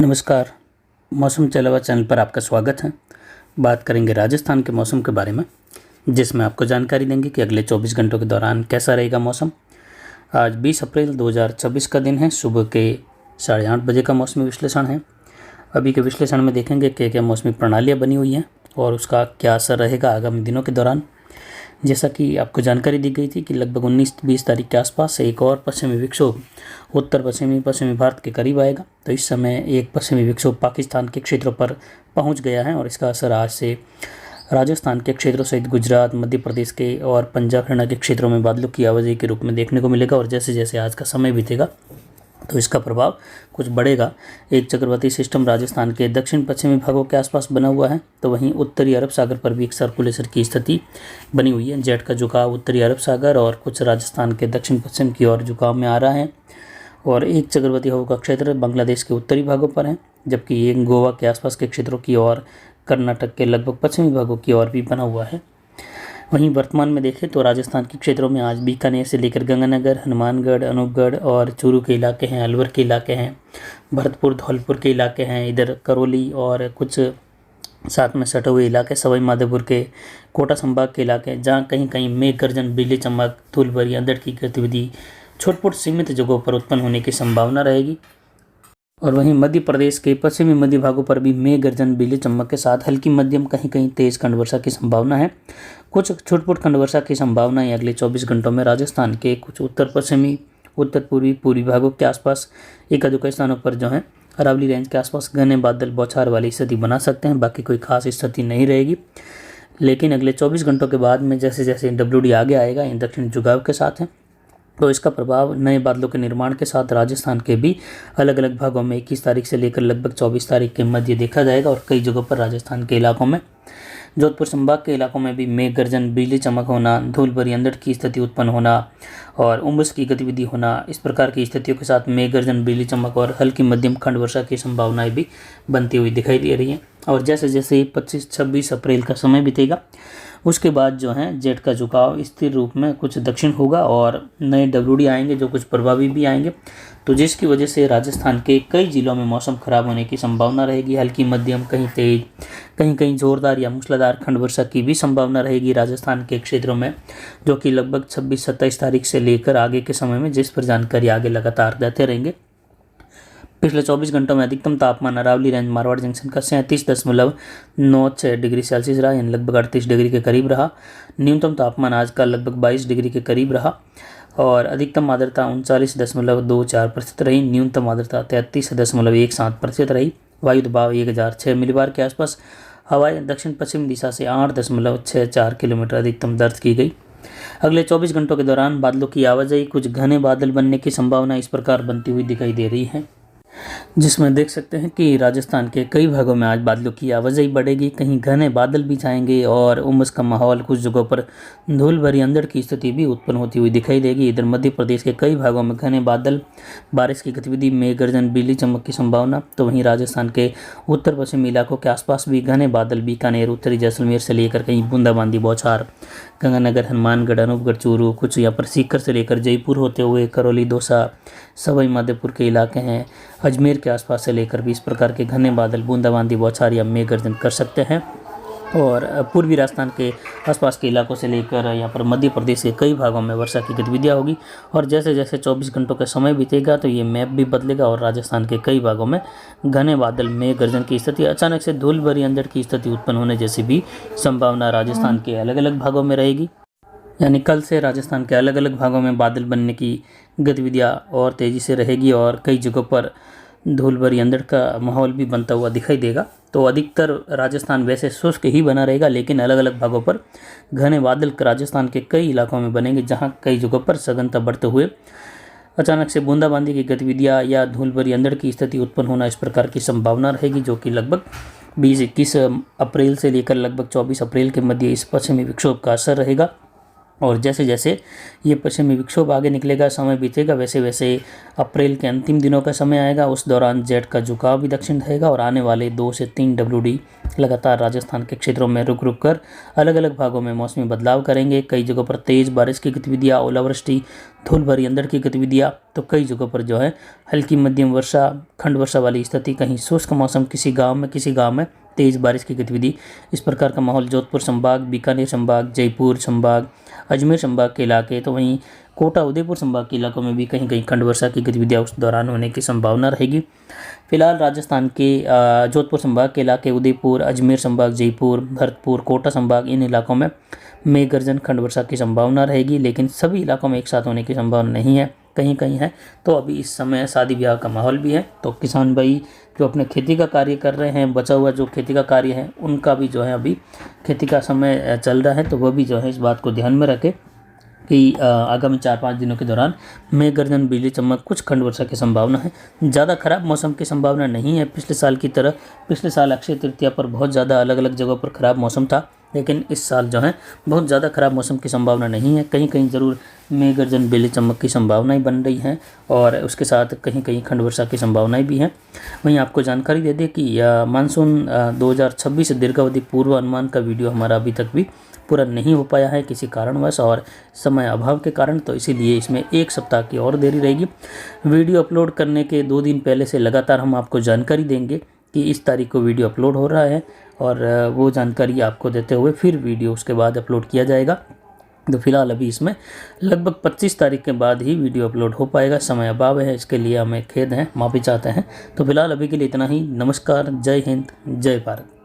नमस्कार। मौसम चलावा चैनल पर आपका स्वागत है। बात करेंगे राजस्थान के मौसम के बारे में, जिसमें आपको जानकारी देंगे कि अगले 24 घंटों के दौरान कैसा रहेगा मौसम। आज 20 अप्रैल 2024 का दिन है। सुबह के 8:30 बजे का मौसमी विश्लेषण है। अभी के विश्लेषण में देखेंगे क्या क्या मौसमी प्रणालियाँ बनी हुई हैं और उसका क्या असर रहेगा आगामी दिनों के दौरान। जैसा कि आपको जानकारी दी गई थी कि लगभग 19-20 तारीख के आसपास एक और पश्चिमी विक्षोभ उत्तर पश्चिमी भारत के करीब आएगा। तो इस समय एक पश्चिमी विक्षोभ पाकिस्तान के क्षेत्रों पर पहुंच गया है और इसका असर आज से राजस्थान के क्षेत्रों सहित गुजरात, मध्य प्रदेश के और पंजाब हरियाणा के क्षेत्रों में बादलों की आवाजाही के रूप में देखने को मिलेगा। और जैसे जैसे आज का समय बीतेगा तो इसका प्रभाव कुछ बढ़ेगा। एक चक्रवाती सिस्टम राजस्थान के दक्षिण पश्चिमी भागों के आसपास बना हुआ है, तो वहीं उत्तरी अरब सागर पर भी एक सर्कुलेशन की स्थिति बनी हुई है। जेट का झुकाव उत्तरी अरब सागर और कुछ राजस्थान के दक्षिण पश्चिम की ओर झुकाव में आ रहा है और एक चक्रवाती हवा का क्षेत्र बांग्लादेश के उत्तरी भागों पर है, जबकि एक गोवा के आसपास के क्षेत्रों की ओर कर्नाटक के लगभग पश्चिमी भागों की ओर भी बना हुआ है। वहीं वर्तमान में देखें तो राजस्थान के क्षेत्रों में आज बीकानेर से लेकर गंगानगर, हनुमानगढ़, अनूपगढ़ और चूरू के इलाके हैं, अलवर के इलाके हैं, भरतपुर, धौलपुर के इलाके हैं, इधर करौली और कुछ साथ में सटे हुए इलाके सवाई माधोपुर के, कोटा संभाग के इलाके, जहाँ कहीं कहीं मेघ गर्जन, बिजली चमक, धूल भरी अंधड़ की गतिविधि छोट-मोट सीमित जगहों पर उत्पन्न होने की संभावना रहेगी। और वहीं मध्य प्रदेश के पश्चिमी मध्य भागों पर भी मेघ गर्जन, बिजली चमक के साथ हल्की मध्यम कहीं कहीं तेज खंड वर्षा की संभावना है। कुछ छुटपुट खंड वर्षा की संभावना है अगले 24 घंटों में राजस्थान के कुछ उत्तर पश्चिमी, उत्तर पूर्वी भागों के आसपास एकाधिक स्थानों पर जो है अरावली रेंज के आसपास घने बादल बौछार वाली स्थिति बना सकते हैं। बाकी कोई खास स्थिति नहीं रहेगी। लेकिन अगले 24 घंटों के बाद में जैसे जैसे WD आगे आएगा, इन दक्षिण झुकाव के साथ है, तो इसका प्रभाव नए बादलों के निर्माण के साथ राजस्थान के भी अलग अलग भागों में 21 तारीख से लेकर लगभग 24 तारीख के मध्य देखा जाएगा। और कई जगहों पर राजस्थान के इलाकों में, जोधपुर संभाग के इलाकों में भी मेघ गर्जन, बिजली चमक होना, धूल भरी अंधड़ की स्थिति उत्पन्न होना और उमस की गतिविधि होना, इस प्रकार की स्थितियों के साथ मेघ गर्जन, बिजली चमक और हल्की मध्यम खंड वर्षा की संभावनाएं भी बनती हुई दिखाई दे रही हैं। और जैसे जैसे 25-26 अप्रैल का समय बीतेगा उसके बाद जो है जेट का झुकाव स्थिर रूप में कुछ दक्षिण होगा और नए WD आएंगे जो कुछ प्रभावी भी आएंगे, तो जिसकी वजह से राजस्थान के कई जिलों में मौसम खराब होने की संभावना रहेगी। हल्की मध्यम, कहीं तेज, कहीं कहीं जोरदार या मूसलाधार खंड वर्षा की भी संभावना रहेगी राजस्थान के क्षेत्रों में, जो कि लगभग 26-27 तारीख से लेकर आगे के समय में, जिस पर जानकारी आगे लगातार देते रहेंगे। पिछले 24 घंटों में अधिकतम तापमान अरावली रेंज मारवाड़ जंक्शन का 37.96 डिग्री सेल्सियस रहा, यानी लगभग 38 डिग्री के करीब रहा। न्यूनतम तापमान आज का लगभग 22 डिग्री के करीब रहा और अधिकतम आर्द्रता 39.24% रही। न्यूनतम आर्द्रता 33.17% रही। वायु दबाव 1006 मिलीबार के आसपास। हवाएं दक्षिण पश्चिम दिशा से 8.64 किलोमीटर अधिकतम दर्ज की गई। अगले 24 घंटों के दौरान बादलों की आवाजाही, कुछ घने बादल बनने की संभावना इस प्रकार बनती हुई दिखाई दे रही है, जिसमें देख सकते हैं कि राजस्थान के कई भागों में आज बादलों की आवाजाही बढ़ेगी, कहीं घने बादल भी छाएंगे और उमस का माहौल, कुछ जगहों पर धूल भरी अंधड़ की स्थिति भी उत्पन्न होती हुई दिखाई देगी। इधर मध्य प्रदेश के कई भागों में घने बादल, बारिश की गतिविधि, मेघ गर्जन, बिजली चमक की संभावना। तो वहीं राजस्थान के उत्तर पश्चिमी इलाकों के आसपास भी घने बादल, बीकानेर, उत्तरी जैसलमेर से लेकर कहीं बूंदाबांदी बौछार, गंगानगर, हनुमानगढ़, अनूपगढ़, चूरू, कुछ यहाँ पर सीकर से लेकर जयपुर होते हुए करौली, दौसा, सवाई माधोपुर के इलाके हैं, अजमेर के आसपास से लेकर भी इस प्रकार के घने बादल बूंदाबांदी बौछार या मेघ गर्जन कर सकते हैं। और पूर्वी राजस्थान के आसपास के इलाकों से लेकर यहाँ पर मध्य प्रदेश के कई भागों में वर्षा की गतिविधियाँ होगी। और जैसे जैसे 24 घंटों का समय बीतेगा तो ये मैप भी बदलेगा और राजस्थान के कई भागों में घने बादल, मेघ गर्जन की स्थिति, अचानक से धूल भरी अंधड़ की स्थिति उत्पन्न होने जैसी भी संभावना राजस्थान के अलग अलग भागों में रहेगी। यानी कल से राजस्थान के अलग अलग भागों में बादल बनने की गतिविधियाँ और तेज़ी से रहेगी और कई जगहों पर धूल भरी अंधड़ का माहौल भी बनता हुआ दिखाई देगा। तो अधिकतर राजस्थान वैसे शुष्क ही बना रहेगा, लेकिन अलग अलग भागों पर घने बादल राजस्थान के कई इलाकों में बनेंगे, जहां कई जगहों पर सघनता बढ़ते हुए अचानक से बूंदाबांदी की गतिविधियां या धूल भरी अंधड़ की स्थिति उत्पन्न होना, इस प्रकार की संभावना रहेगी, जो कि लगभग 20-21 अप्रैल से लेकर लगभग 24 अप्रैल के मध्य इस पश्चिमी विक्षोभ का असर रहेगा। और जैसे जैसे ये पश्चिमी विक्षोभ आगे निकलेगा, समय बीतेगा, वैसे वैसे अप्रैल के अंतिम दिनों का समय आएगा। उस दौरान जेट का झुकाव भी दक्षिण रहेगा और आने वाले 2 से 3 WD लगातार राजस्थान के क्षेत्रों में रुक रुक कर अलग अलग भागों में मौसमी बदलाव करेंगे। कई जगहों पर तेज़ बारिश की गतिविधियाँ, ओलावृष्टि, धूल भरी अंधड़ की गतिविधियाँ, तो कई जगहों पर जो है हल्की मध्यम वर्षा, खंड वर्षा वाली स्थिति, कहीं शुष्क मौसम, किसी गाँव में तेज़ बारिश की गतिविधि। इस प्रकार का माहौल जोधपुर संभाग, बीकानेर संभाग, जयपुर संभाग, अजमेर संभाग के इलाके, तो वहीं कोटा उदयपुर संभाग के इलाकों में भी कहीं कहीं खंड वर्षा की गतिविधियाँ उस दौरान होने की संभावना रहेगी। फिलहाल राजस्थान के जोधपुर संभाग के इलाके, उदयपुर, अजमेर संभाग, जयपुर, भरतपुर, कोटा संभाग, इन इलाकों में मेघ गर्जन, खंड वर्षा की संभावना रहेगी, लेकिन सभी इलाकों में एक साथ होने की संभावना नहीं है, कहीं कहीं है। तो अभी इस समय शादी ब्याह का माहौल भी है, तो किसान भाई जो अपने खेती का कार्य कर रहे हैं, बचा हुआ जो खेती का कार्य है, उनका भी जो है अभी खेती का समय चल रहा है, तो वह भी जो है इस बात को ध्यान में रखें कि आगामी 4-5 दिनों के दौरान मेघ गर्जन, बिजली चमक, कुछ खंड वर्षा की संभावना है। ज़्यादा खराब मौसम की संभावना नहीं है पिछले साल की तरह। पिछले साल अक्षय तृतीया पर बहुत ज़्यादा अलग अलग जगहों पर खराब मौसम था, लेकिन इस साल जो है बहुत ज़्यादा खराब मौसम की संभावना नहीं है। कहीं कहीं ज़रूर मेघ गर्जन, बिजली चमक की संभावनाएं बन रही हैं और उसके साथ कहीं कहीं खंड वर्षा की संभावनाएं भी हैं। वहीं आपको जानकारी दे दें कि मानसून 2026 दीर्घावधि पूर्व अनुमान का वीडियो हमारा अभी तक भी पूरा नहीं हो पाया है किसी कारणवश और समय अभाव के कारण, तो इसीलिए इसमें 1 सप्ताह की और देरी रहेगी। वीडियो अपलोड करने के 2 दिन पहले से लगातार हम आपको जानकारी देंगे कि इस तारीख को वीडियो अपलोड हो रहा है, और वो जानकारी आपको देते हुए फिर वीडियो उसके बाद अपलोड किया जाएगा। तो फिलहाल अभी इसमें लगभग 25 तारीख के बाद ही वीडियो अपलोड हो पाएगा। समय अभाव है, इसके लिए हमें खेद है, माफ़ी चाहते हैं। तो फिलहाल अभी के लिए इतना ही। नमस्कार, जय हिंद, जय भारत।